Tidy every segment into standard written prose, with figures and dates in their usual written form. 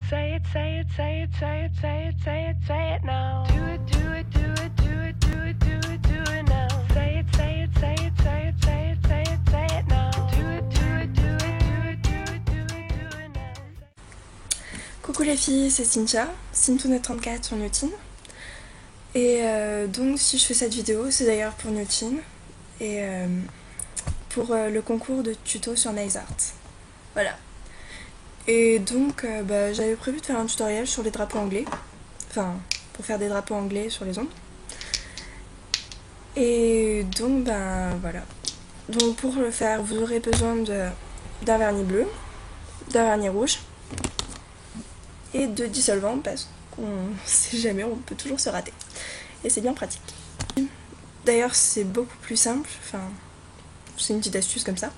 Say it, say it, say it, say it, say it, say it, say it now. Do it, do it, do it, do it, do it, do it, do it now. Say it, say it, say it, say it, say it, say it, say it now. Do it, do it, do it, do it, do it, do it, do it now. Coucou les filles, c'est Cynthia, Cintonet34 sur Newton. Et donc si je fais cette vidéo, c'est d'ailleurs pour Newton et pour le concours de tuto sur NailsArt. Voilà. Et donc j'avais prévu de faire un tutoriel sur les drapeaux anglais, enfin pour faire des drapeaux anglais sur les ondes. Et donc voilà. Donc pour le faire, vous aurez besoin d'un vernis bleu, d'un vernis rouge et de dissolvant parce qu'on sait jamais, on peut toujours se rater. Et c'est bien pratique. D'ailleurs c'est beaucoup plus simple, enfin c'est une petite astuce comme ça.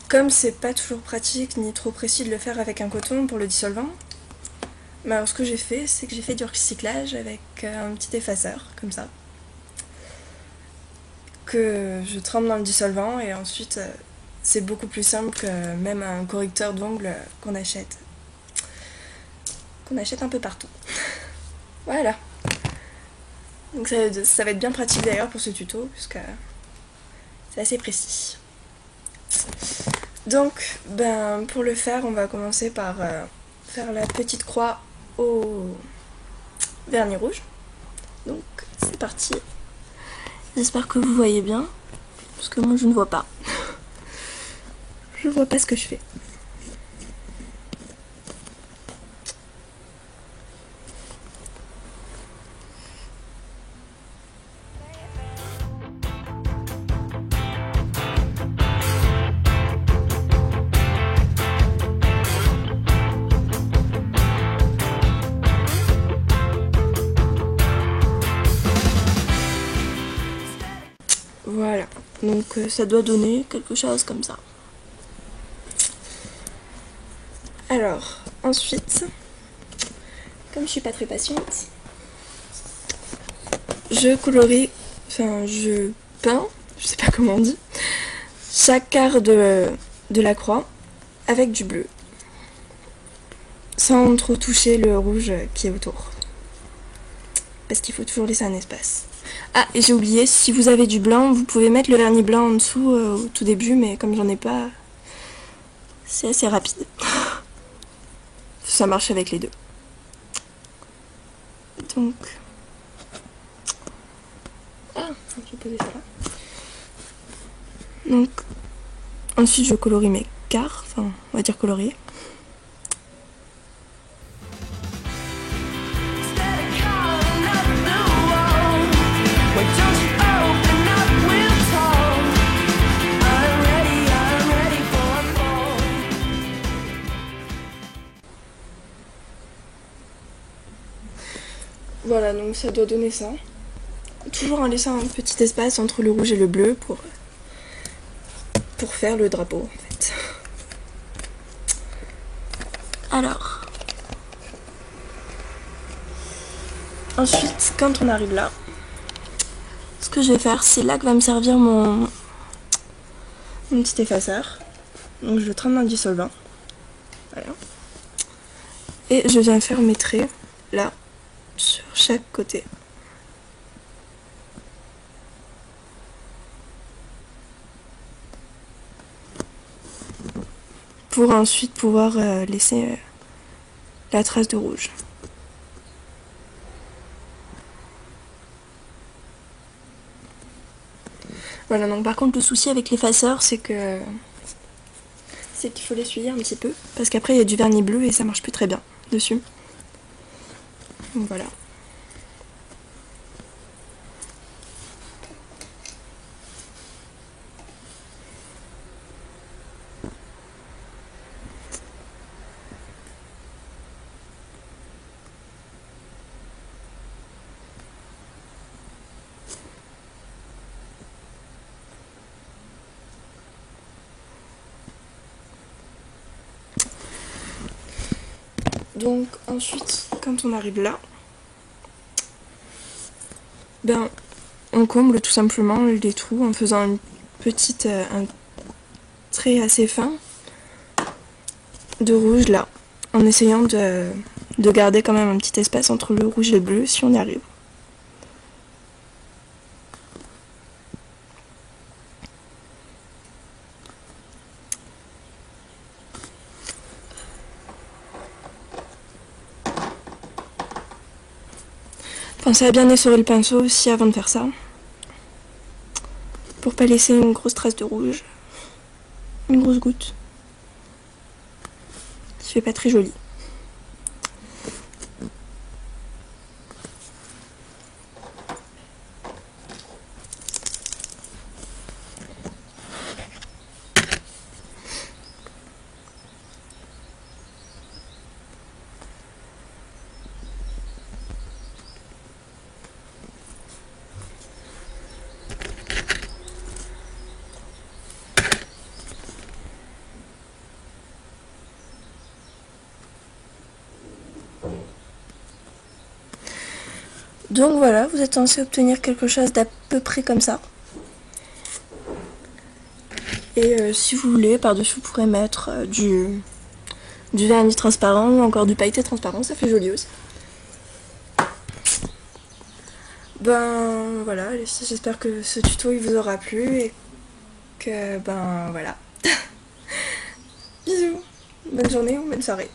Comme c'est pas toujours pratique ni trop précis de le faire avec un coton pour le dissolvant, alors ce que j'ai fait, c'est que j'ai fait du recyclage avec un petit effaceur, comme ça, que je trempe dans le dissolvant et ensuite c'est beaucoup plus simple que même un correcteur d'ongles qu'on achète un peu partout. Voilà. Donc ça va être bien pratique d'ailleurs pour ce tuto, puisque c'est assez précis. Donc, pour le faire, on va commencer par faire la petite croix au vernis rouge. Donc, c'est parti. J'espère que vous voyez bien, parce que moi je ne vois pas. Je vois pas ce que je fais. Voilà, donc ça doit donner quelque chose comme ça. Alors, ensuite, comme je suis pas très patiente, je colorie, enfin je peins, je sais pas comment on dit, chaque quart de la croix avec du bleu, sans trop toucher le rouge qui est autour, parce qu'il faut toujours laisser un espace. Ah, et j'ai oublié, si vous avez du blanc, vous pouvez mettre le vernis blanc en dessous au tout début, mais comme j'en ai pas, c'est assez rapide. Ça marche avec les deux. Donc... Ah, je vais poser ça là. Donc, ensuite je colorie mes quarts, enfin, on va dire colorier. Voilà, donc ça doit donner ça. Toujours en laissant un petit espace entre le rouge et le bleu pour faire le drapeau en fait. Alors, ensuite, quand on arrive là, ce que je vais faire, c'est là que va me servir mon petit effaceur. Donc je le trempe dans le dissolvant. Voilà. Et je viens faire mes traits là, sur chaque côté. Pour ensuite pouvoir laisser la trace de rouge. Voilà, donc par contre le souci avec l'effaceur, c'est qu'il faut l'essuyer un petit peu, parce qu'après il y a du vernis bleu et ça marche plus très bien dessus. Donc voilà. Donc ensuite, quand on arrive là, on comble tout simplement les trous en faisant un trait assez fin de rouge là, en essayant de garder quand même un petit espace entre le rouge et le bleu si on y arrive. Pensez à bien essorer le pinceau aussi avant de faire ça, pour pas laisser une grosse trace de rouge, une grosse goutte. Ça fait pas très joli. Donc voilà, vous êtes censé obtenir quelque chose d'à peu près comme ça. Et si vous voulez, par-dessus vous pourrez mettre du vernis transparent ou encore du pailleté transparent, ça fait joli aussi. Ben voilà, j'espère que ce tuto il vous aura plu et que ben voilà. Bisous, bonne journée ou bonne soirée.